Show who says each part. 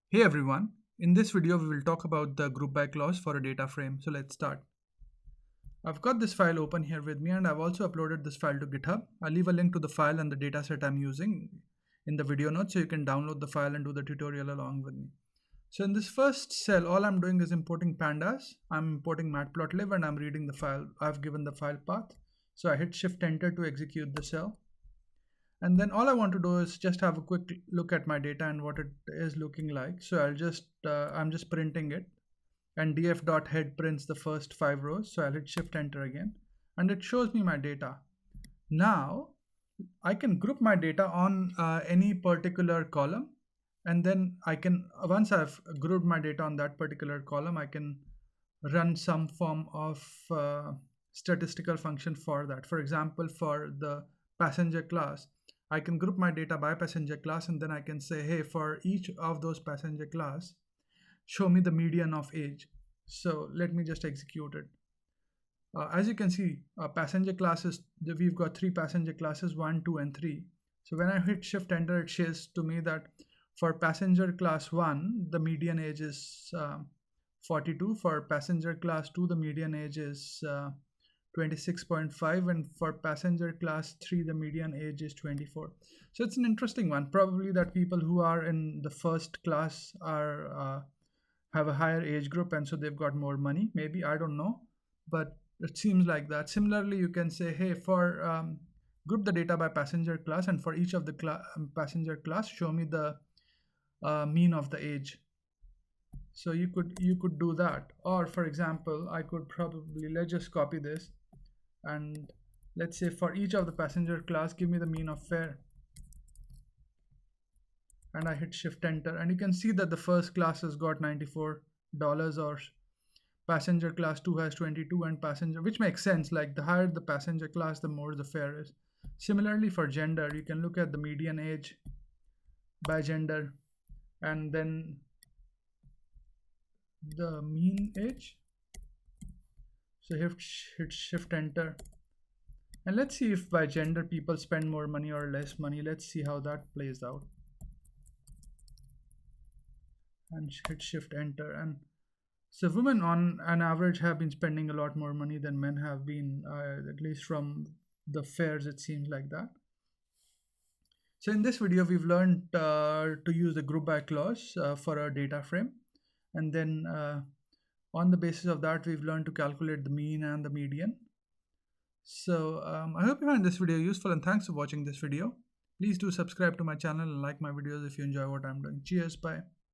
Speaker 1: Hey everyone, in this video we will talk about the group by clause for a data frame. So let's start. I've got this file open here with me and I've also uploaded this file to GitHub. I'll leave a link to the file and the dataset I'm using in the video notes so you can download the file and do the tutorial along with me. So in this first cell, all I'm doing is importing pandas. I'm importing matplotlib and I'm reading the file. I've given the file path. So I hit Shift Enter to execute the cell. And then all I want to do is just have a quick look at my data and what it is looking like. So I'm just printing it, and df.head prints the first 5 rows. So I'll hit Shift Enter again and it shows me my data. Now I can group my data on any particular column, and then I can, once I've grouped my data on that particular column, I can run some form of statistical function for that. For example, for the passenger class, I can group my data by passenger class, and then I can say, hey, for each of those passenger class, show me the median of age. So let me just execute it. As you can see, passenger classes, we've got 3 passenger classes, 1, 2, and 3. So when I hit Shift Enter, it shows to me that for passenger class 1, the median age is 42. For passenger class 2, the median age is 26.5, and for passenger class 3 the median age is 24. So it's an interesting one. Probably that people who are in the first class are have a higher age group, and so they've got more money, maybe, I don't know, but it seems like that. Similarly, you can say, hey, for group the data by passenger class, and for each of the passenger class, show me the mean of the age. So you could do that. Or for example, I could probably, let's just copy this, and let's say for each of the passenger class, give me the mean of fare, and I hit Shift Enter, and you can see that the first class has got $94, or passenger class 2 has 22, and passenger, which makes sense, like the higher the passenger class, the more the fare is. Similarly, for gender, you can look at the median age by gender, and then the mean age. So hit Shift Enter, and let's see if by gender people spend more money or less money. Let's see how that plays out, and hit Shift Enter. And so women on an average have been spending a lot more money than men have been, at least from the fares, it seems like that. So in this video, we've learned to use the group by clause for a data frame, and then on the basis of that, we've learned to calculate the mean and the median. So I hope you find this video useful, and thanks for watching this video. Please do subscribe to my channel and like my videos if you enjoy what I'm doing. Cheers, bye.